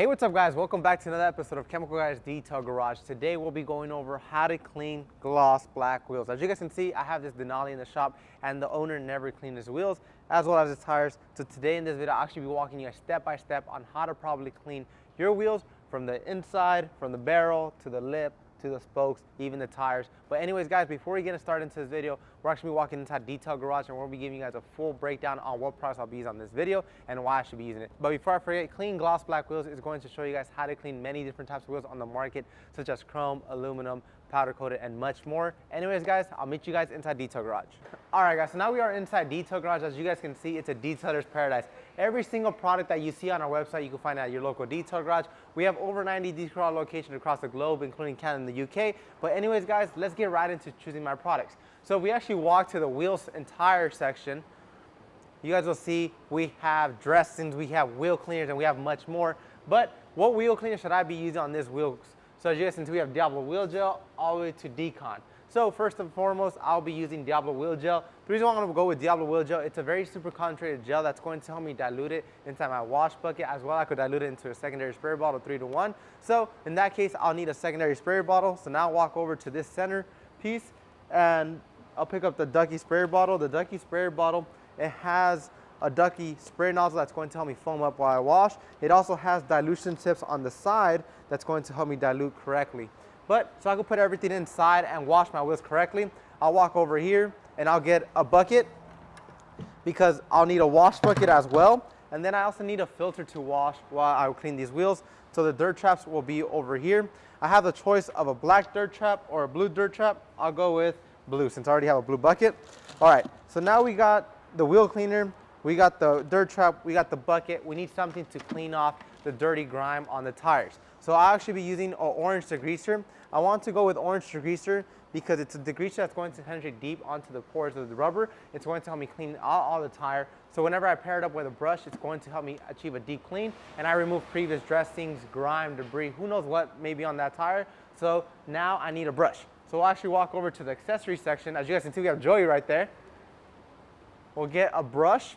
Hey, what's up guys? Welcome back to another episode of Chemical Guys Detail Garage. Today we'll be going over how to clean gloss black wheels. As you guys can see, I have this Denali in the shop and the owner never cleaned his wheels as well as his tires. So today in this video, I'll actually be walking you guys step by step on how to properly clean your wheels from the inside, from the barrel to the lip, to the spokes, even the tires. But anyways guys, before we get started into this video, we're actually walking inside Detail Garage and we'll be giving you guys a full breakdown on what products I'll be using on this video and why I should be using it. But before I forget, Clean Gloss Black Wheels is going to show you guys how to clean many different types of wheels on the market, such as chrome, aluminum, powder coated, and much more. Anyways guys, I'll meet you guys inside Detail Garage. Alright guys, so now we are inside Detail Garage. As you guys can see, it's a detailer's paradise. Every single product that you see on our website, you can find at your local Detail Garage. We have over 90 Detail locations across the globe, including Canada and the UK. But anyways guys, let's get right into choosing my products. So we actually walk to the wheels and tire section. You guys will see we have dressings, we have wheel cleaners, and we have much more. But what wheel cleaner should I be using on this wheels? So as you guys can see, we have Diablo Wheel Gel all the way to Decon. So first and foremost, I'll be using Diablo Wheel Gel. The reason why I'm going to go with Diablo Wheel Gel, it's a very super concentrated gel that's going to help me dilute it inside my wash bucket, as well I could dilute it into a secondary spray bottle 3-to-1. So in that case, I'll need a secondary spray bottle. So now I'll walk over to this center piece and I'll pick up the Ducky spray bottle. The Ducky spray bottle, it has a Ducky spray nozzle that's going to help me foam up while I wash. It also has dilution tips on the side that's going to help me dilute correctly. But so I can put everything inside and wash my wheels correctly, I'll walk over here and I'll get a bucket because I'll need a wash bucket as well. And then I also need a filter to wash while I clean these wheels. So the dirt traps will be over here. I have the choice of a black dirt trap or a blue dirt trap. I'll go with blue since I already have a blue bucket. All right, so now we got the wheel cleaner, we got the dirt trap, we got the bucket. We need something to clean off the dirty grime on the tires. So I'll actually be using an orange degreaser. I want to go with orange degreaser because it's a degreaser that's going to penetrate deep onto the pores of the rubber. It's going to help me clean all the tire. So whenever I pair it up with a brush, it's going to help me achieve a deep clean. And I remove previous dressings, grime, debris, who knows what may be on that tire. So now I need a brush. So I'll actually walk over to the accessory section. As you guys can see, we have Joey right there. We'll get a brush.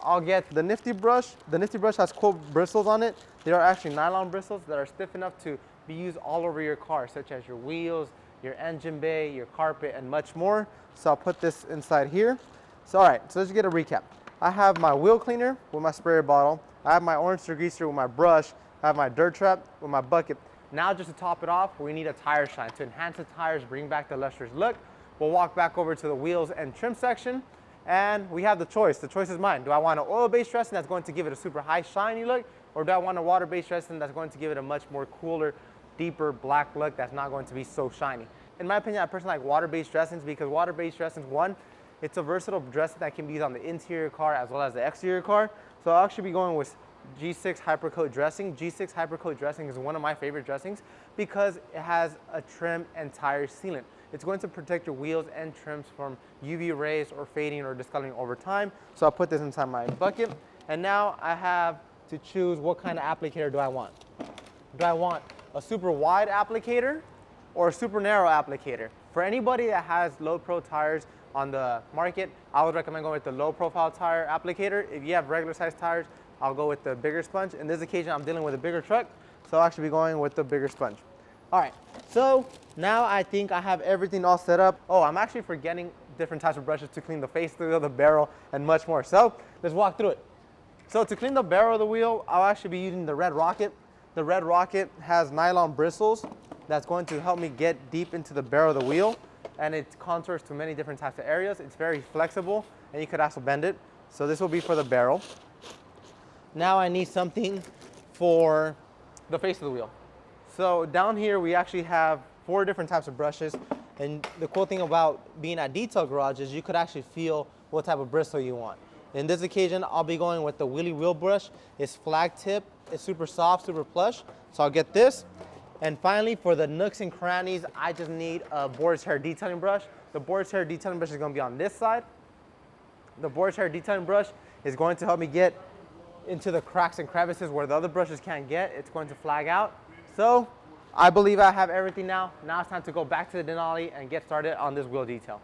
I'll get the Nifty brush. The Nifty brush has cool bristles on it. They are actually nylon bristles that are stiff enough to be used all over your car, such as your wheels, your engine bay, your carpet, and much more. So I'll put this inside here. So all right, so let's get a recap. I have my wheel cleaner with my sprayer bottle. I have my orange degreaser with my brush. I have my dirt trap with my bucket. Now just to top it off, we need a tire shine. To enhance the tires, bring back the lustrous look, we'll walk back over to the wheels and trim section. And we have the choice. The choice is mine. Do I want an oil-based dressing that's going to give it a super high shiny look, or do I want a water-based dressing that's going to give it a much more cooler, deeper black look that's not going to be so shiny? In my opinion, I personally like water-based dressings because water-based dressings, one, it's a versatile dressing that can be used on the interior car as well as the exterior car. So I'll actually be going with G6 Hypercoat dressing. G6 Hypercoat dressing is one of my favorite dressings because it has a trim and tire sealant. It's going to protect your wheels and trims from UV rays or fading or discoloring over time. So I'll put this inside my bucket. And now I have to choose what kind of applicator do I want. Do I want a super wide applicator or a super narrow applicator? For anybody that has low pro tires on the market, I would recommend going with the low profile tire applicator. If you have regular size tires, I'll go with the bigger sponge. In this occasion, I'm dealing with a bigger truck, so I'll actually be going with the bigger sponge. All right, so now I think I have everything all set up. Oh, I'm actually forgetting different types of brushes to clean the face, the barrel, and much more. So let's walk through it. So to clean the barrel of the wheel, I'll actually be using the Red Rocket. The Red Rocket has nylon bristles that's going to help me get deep into the barrel of the wheel, and it contours to many different types of areas. It's very flexible, and you could also bend it. So this will be for the barrel. Now I need something for the face of the wheel. So down here we actually have 4 different types of brushes, and the cool thing about being at Detail Garage is you could actually feel what type of bristle you want. In this occasion, I'll be going with the Wheelie Wheel brush. It's flag tip, it's super soft, super plush, so I'll get this. And finally, for the nooks and crannies, I just need a boar's hair detailing brush. The boar's hair detailing brush is going to be on this side. The boar's hair detailing brush is going to help me get into the cracks and crevices where the other brushes can't get. It's going to flag out. So I believe I have everything now. Now it's time to go back to the Denali and get started on this wheel detail.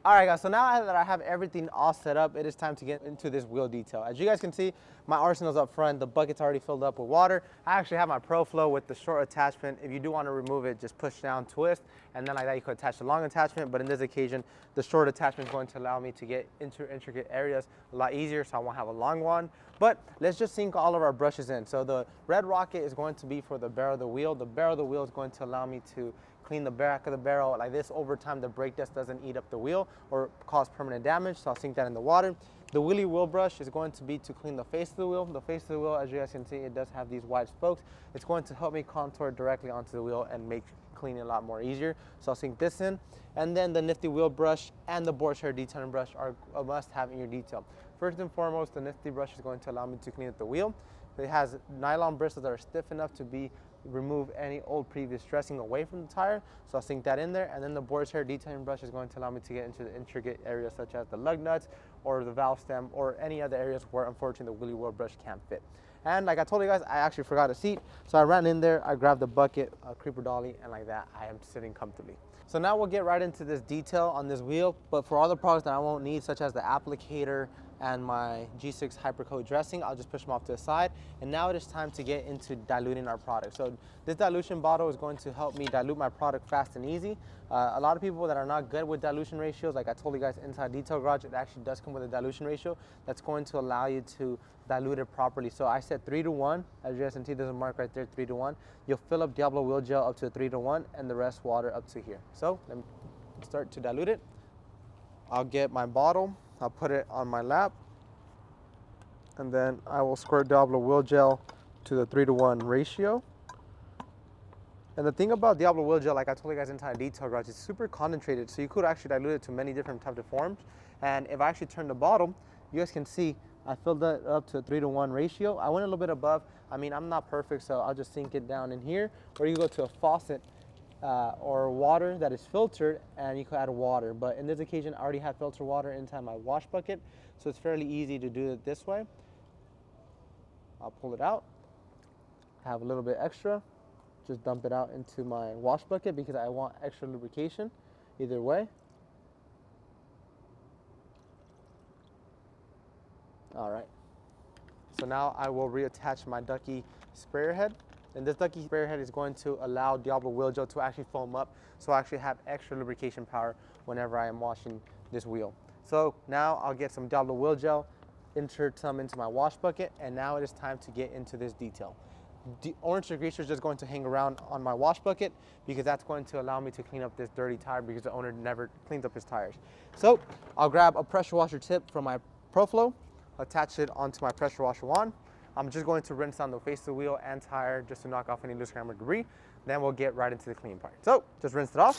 All right, guys, so now that I have everything all set up, it is time to get into this wheel detail. As you guys can see, my arsenal's up front. The bucket's already filled up with water. I actually have my Pro Flow with the short attachment. If you do want to remove it, just push down, twist, and then like that you could attach the long attachment. But in this occasion, the short attachment is going to allow me to get into intricate areas a lot easier, so I won't have a long one. But let's just sink all of our brushes in. So the red rocket is going to be for the barrel of the wheel. The barrel of the wheel is going to allow me to clean the back of the barrel like this. Over time, the brake dust doesn't eat up the wheel or cause permanent damage, so I'll sink that in the water. The wheelie wheel brush is going to be to clean the face of the wheel. The face of the wheel, as you guys can see, it does have these wide spokes. It's going to help me contour directly onto the wheel and make cleaning a lot more easier. So I'll sink this in. And then the nifty wheel brush and the board hair detailing brush are a must have in your detail. First and foremost, the nifty brush is going to allow me to clean up the wheel. It has nylon bristles that are stiff enough to remove any old previous dressing away from the tire, so I'll sink that in there. And then the board hair detailing brush is going to allow me to get into the intricate areas such as the lug nuts or the valve stem or any other areas where unfortunately the wheelie wheel brush can't fit. And like I told you guys, I actually forgot a seat, so I ran in there, I grabbed the bucket, a creeper dolly, and like that I am sitting comfortably. So now we'll get right into this detail on this wheel, but for all the products that I won't need, such as the applicator and my G6 Hypercoat dressing, I'll just push them off to the side. And now it is time to get into diluting our product. So this dilution bottle is going to help me dilute my product fast and easy. A lot of people that are not good with dilution ratios, like I told you guys inside Detail Garage, it actually does come with a dilution ratio that's going to allow you to dilute it properly. So I said 3:1, as you guys can see, there's a mark right there, 3:1. You'll fill up Diablo Wheel Gel up to 3:1 and the rest water up to here. So let me start to dilute it. I'll get my bottle, I'll put it on my lap, and then I will squirt Diablo Wheel Gel to the 3:1 ratio. And the thing about Diablo Wheel Gel, like I told you guys inside Detail Garage, it's super concentrated, so you could actually dilute it to many different types of forms. And if I actually turn the bottle, you guys can see I filled that up to a 3:1 ratio. I went a little bit above. I mean, I'm not perfect, so I'll just sink it down in here. Or you go to a faucet or water that is filtered, and you can add water. But in this occasion, I already have filtered water inside my wash bucket, so it's fairly easy to do it this way. I'll pull it out. I have a little bit extra. Just dump it out into my wash bucket because I want extra lubrication either way. All right. So now I will reattach my Ducky sprayer head. And this Ducky sprayer head is going to allow Diablo Wheel Gel to actually foam up, so I actually have extra lubrication power whenever I am washing this wheel. So now I'll get some Diablo Wheel Gel, insert some into my wash bucket, and now it is time to get into this detail. The orange degreaser is just going to hang around on my wash bucket because that's going to allow me to clean up this dirty tire because the owner never cleans up his tires. So I'll grab a pressure washer tip from my Pro Flow, attach it onto my pressure washer wand. I'm just going to rinse down the face of the wheel and tire just to knock off any loose grime or debris. Then we'll get right into the clean part. So just rinse it off.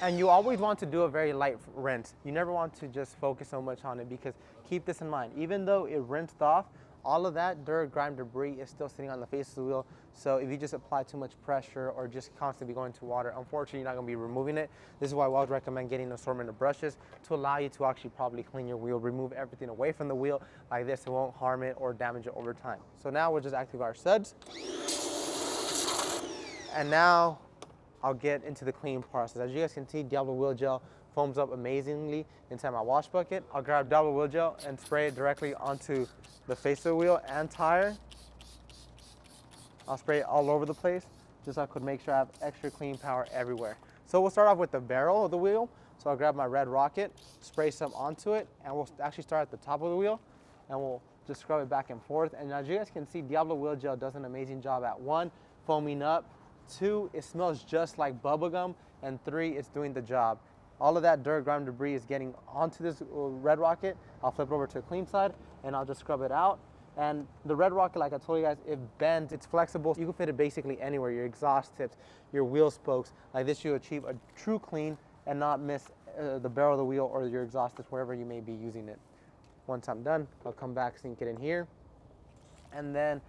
And you always want to do a very light rinse. You never want to just focus so much on it because keep this in mind, even though it rinsed off, all of that dirt, grime, debris is still sitting on the face of the wheel. So if you just apply too much pressure or just constantly going to water, unfortunately, you're not gonna be removing it. This is why I always recommend getting an assortment of brushes to allow you to actually properly clean your wheel, remove everything away from the wheel. Like this, it won't harm it or damage it over time. So now we'll just activate our suds. And now I'll get into the cleaning process. As you guys can see, Diablo Wheel Gel foams up amazingly inside my wash bucket. I'll grab Diablo Wheel Gel and spray it directly onto the face of the wheel and tire. I'll spray it all over the place just so I could make sure I have extra clean power everywhere. So we'll start off with the barrel of the wheel. So I'll grab my red rocket, spray some onto it, and we'll actually start at the top of the wheel and we'll just scrub it back and forth. And as you guys can see, Diablo Wheel Gel does an amazing job at 1, foaming up, 2, it smells just like bubblegum, and 3, it's doing the job. All of that dirt, grime, debris is getting onto this red rocket. I'll flip it over to the clean side and I'll just scrub it out. And the red rocket, like I told you guys, it bends, it's flexible. You can fit it basically anywhere, your exhaust tips, your wheel spokes. Like this, you achieve a true clean and not miss the barrel of the wheel or your exhaust tips, wherever you may be using it. Once I'm done, I'll come back, sink it in here, and then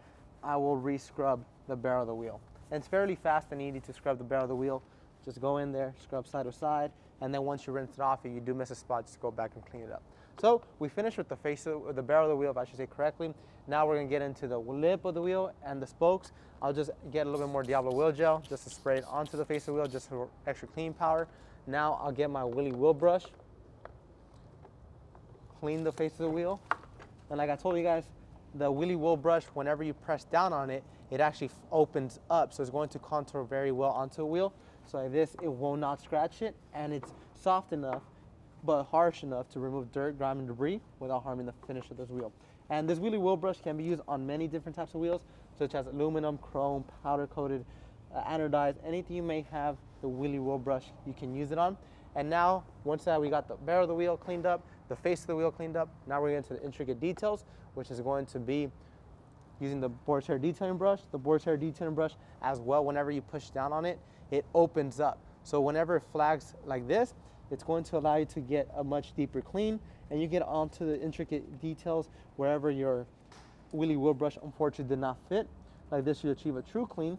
I will re-scrub the barrel of the wheel. And it's fairly fast and easy to scrub the barrel of the wheel. Just go in there, scrub side to side, and then once you rinse it off, if you do miss a spot, just go back and clean it up. So we finished with the face of the barrel of the wheel, if I should say correctly. Now we're gonna get into the lip of the wheel and the spokes. I'll just get a little bit more Diablo Wheel Gel just to spray it onto the face of the wheel just for extra clean power. Now I'll get my Willy Wheel brush, clean the face of the wheel. And like I told you guys, the Willy Wheel brush, whenever you press down on it, it actually opens up. So it's going to contour very well onto a wheel. So like this, it will not scratch it, and it's soft enough but harsh enough to remove dirt, grime, and debris without harming the finish of this wheel. And this Willy Wheel brush can be used on many different types of wheels, such as aluminum, chrome, powder coated, anodized, anything you may have the Willy Wheel brush, you can use it on. And now, once we got the barrel of the wheel cleaned up, the face of the wheel cleaned up, now we're into the intricate details, which is going to be using the board hair detailing brush. The board hair detailing brush as well, whenever you push down on it, it opens up. So whenever it flags like this, it's going to allow you to get a much deeper clean, and you get onto the intricate details wherever your Willy Wheel brush unfortunately did not fit. Like this, you achieve a true clean,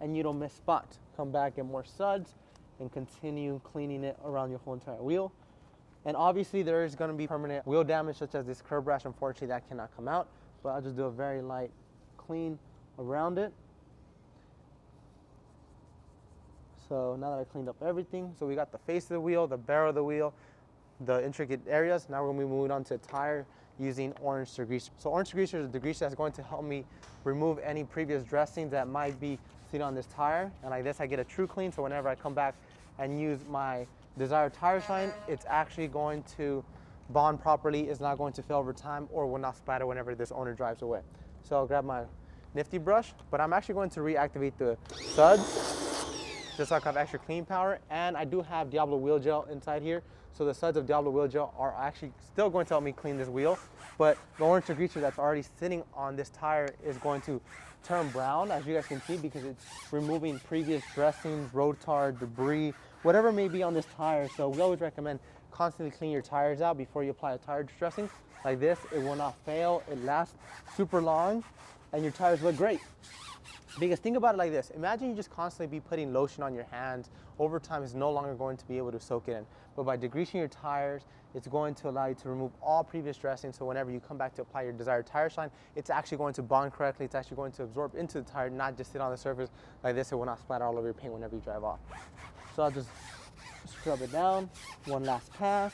and you don't miss spots. Come back, get more suds, and continue cleaning it around your whole entire wheel. And obviously there is going to be permanent wheel damage, such as this curb rash. Unfortunately, that cannot come out, but I'll just do a very light clean around it. So now that I cleaned up everything, so we got the face of the wheel, the barrel of the wheel, the intricate areas. Now we're going to be moving on to the tire using orange degreaser. So orange degreaser is a degreaser that's going to help me remove any previous dressings that might be sitting on this tire. And like this, I get a true clean, so whenever I come back and use my desired tire shine, it's actually going to bond properly, it's not going to fail over time, or will not splatter whenever this owner drives away. So I'll grab my nifty brush, but I'm actually going to reactivate the suds just so I can have extra clean power. And I do have Diablo Wheel Gel inside here, so the suds of Diablo Wheel Gel are actually still going to help me clean this wheel, but the orange degreaser that's already sitting on this tire is going to turn brown, as you guys can see, because it's removing previous dressings, road tar, debris, whatever may be on this tire. So we always recommend constantly clean your tires out before you apply a tire dressing. Like this, it will not fail, it lasts super long, and your tires look great. Because think about it like this, imagine you just constantly be putting lotion on your hands. Over time, it's no longer going to be able to soak it in. But by degreasing your tires, it's going to allow you to remove all previous dressings, so whenever you come back to apply your desired tire shine, it's actually going to bond correctly, it's actually going to absorb into the tire, not just sit on the surface like this. It will not splatter all over your paint whenever you drive off. So I'll just scrub it down, one last pass.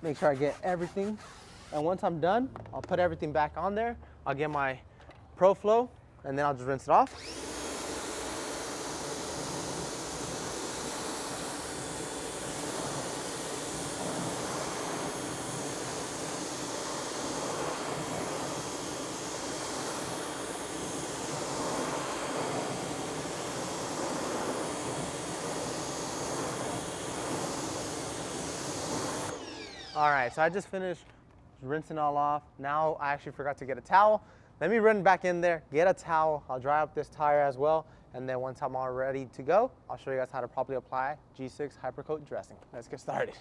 Make sure I get everything. And once I'm done, I'll put everything back on there. I'll get my Pro Flow, and then I'll just rinse it off. All right, so I just finished rinsing all off. Now I actually forgot to get a towel. Let me run back in there, get a towel. I'll dry up this tire as well. And then once I'm all ready to go, I'll show you guys how to properly apply G6 Hypercoat dressing. Let's get started.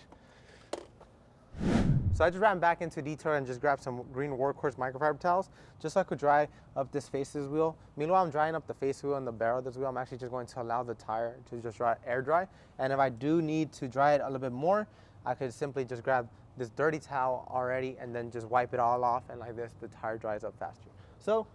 So I just ran back into detail and just grabbed some green Workhorse microfiber towels just so I could dry up this face of this wheel. Meanwhile, I'm drying up the face of the wheel and the barrel of this wheel. I'm actually just going to allow the tire to just air dry. And if I do need to dry it a little bit more, I could simply just grab this dirty towel already and then just wipe it all off, and like this, the tire dries up faster. So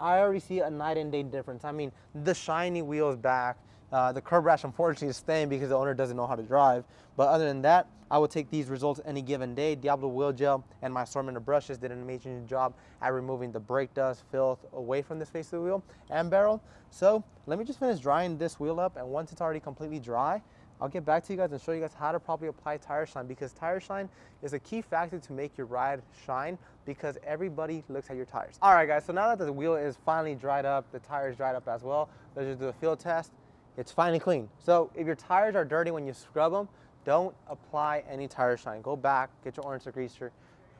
I already see a night and day difference. I mean, the shiny wheel is back. The curb rash unfortunately is staying because the owner doesn't know how to drive. But other than that, I will take these results any given day. Diablo Wheel Gel and my assortment of brushes did an amazing job at removing the brake dust, filth away from this face of the wheel and barrel. So let me just finish drying this wheel up, and once it's already completely dry, I'll get back to you guys and show you guys how to properly apply tire shine, because tire shine is a key factor to make your ride shine, because everybody looks at your tires. All right guys, so now that the wheel is finally dried up, the tire is dried up as well, let's just do a field test. It's finally clean. So if your tires are dirty when you scrub them, don't apply any tire shine. Go back, get your orange degreaser,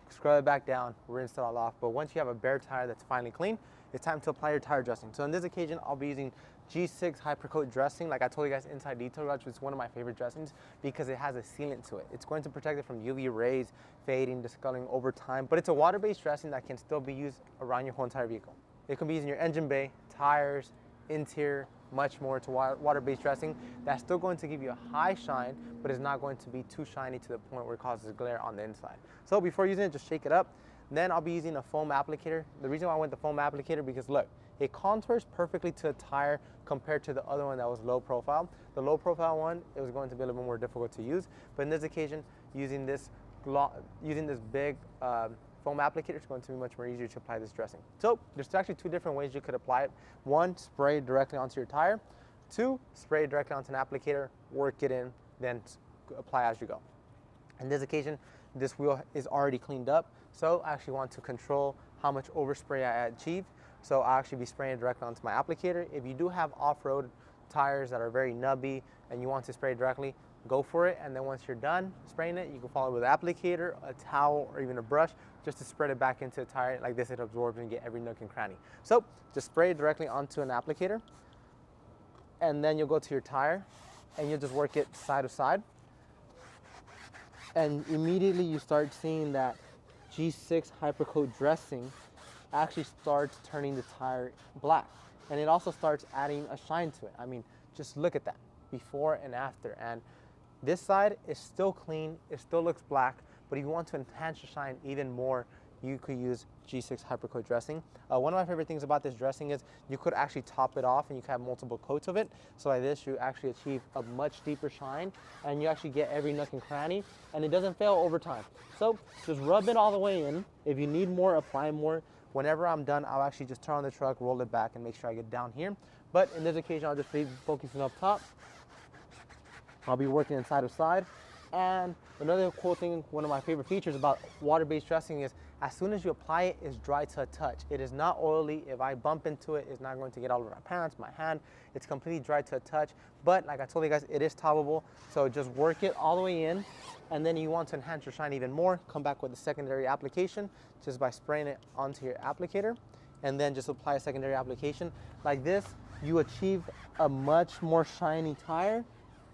scrub it back down, rinse it all off. But once you have a bare tire that's finally clean, it's time to apply your tire dressing. So on this occasion, I'll be using G6 Hypercoat dressing. Like I told you guys inside Detail Garage, it's one of my favorite dressings because it has a sealant to it. It's going to protect it from UV rays, fading, discoloring over time, but it's a water-based dressing that can still be used around your whole entire vehicle. It can be used in your engine bay, tires, interior, much more to water-based dressing. That's still going to give you a high shine, but it's not going to be too shiny to the point where it causes glare on the inside. So before using it, just shake it up. Then I'll be using a foam applicator. The reason why I went the foam applicator, because look, it contours perfectly to the tire compared to the other one that was low profile. The low profile one, it was going to be a little bit more difficult to use, but in this occasion, using this big foam applicator is going to be much more easier to apply this dressing. So there's actually two different ways you could apply it. One, spray it directly onto your tire. Two, spray it directly onto an applicator, work it in, then apply as you go. In this occasion, this wheel is already cleaned up, so I actually want to control how much overspray I achieve. So I'll actually be spraying it directly onto my applicator. If you do have off-road tires that are very nubby and you want to spray directly, go for it. And then once you're done spraying it, you can follow it with an applicator, a towel, or even a brush just to spread it back into the tire. Like this, it absorbs and get every nook and cranny. So just spray it directly onto an applicator, and then you'll go to your tire and you'll just work it side to side. And immediately you start seeing that G6 Hypercoat dressing actually starts turning the tire black, and it also starts adding a shine to it. I mean, just look at that before and after. And this side is still clean, it still looks black, but if you want to enhance your shine even more, you could use G6 Hypercoat dressing. One of my favorite things about this dressing is you could actually top it off and you can have multiple coats of it. So like this, you actually achieve a much deeper shine and you actually get every nook and cranny, and it doesn't fail over time. So just rub it all the way in. If you need more, apply more. Whenever I'm done, I'll actually just turn on the truck, roll it back, and make sure I get down here. But in this occasion, I'll just be focusing up top. I'll be working inside to side. And another cool thing, one of my favorite features about water-based dressing is as soon as you apply it, it's dry to a touch. It is not oily. If I bump into it, it's not going to get all over my pants, my hand. It's completely dry to a touch. But like I told you guys, it is toppable. So just work it all the way in. And then you want to enhance your shine even more, come back with a secondary application just by spraying it onto your applicator, and then just apply a secondary application. Like this, you achieve a much more shiny tire,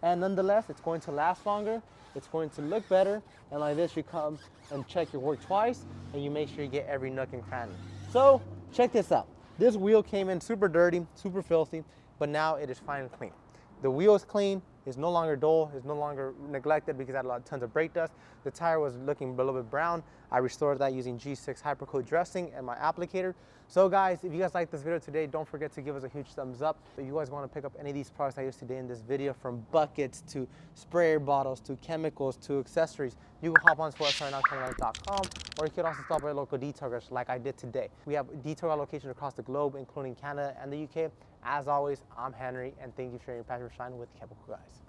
and nonetheless, it's going to last longer, it's going to look better, and like this, you come and check your work twice, and you make sure you get every nook and cranny. So, check this out. This wheel came in super dirty, super filthy, but now it is fine and clean. The wheel is clean, it's no longer dull, it's no longer neglected because it had tons of brake dust. The tire was looking a little bit brown. I restored that using G6 Hypercoat dressing and my applicator. So guys, if you guys like this video today, don't forget to give us a huge thumbs up. If you guys want to pick up any of these products I used today in this video, from buckets to sprayer bottles to chemicals to accessories, you can hop on to our website, non-caustic.com, or you could also stop by a local detail garage like I did today. We have detail locations across the globe, including Canada and the UK. As always, I'm Henry, and thank you for sharing your passion for shine with Chemical Guys.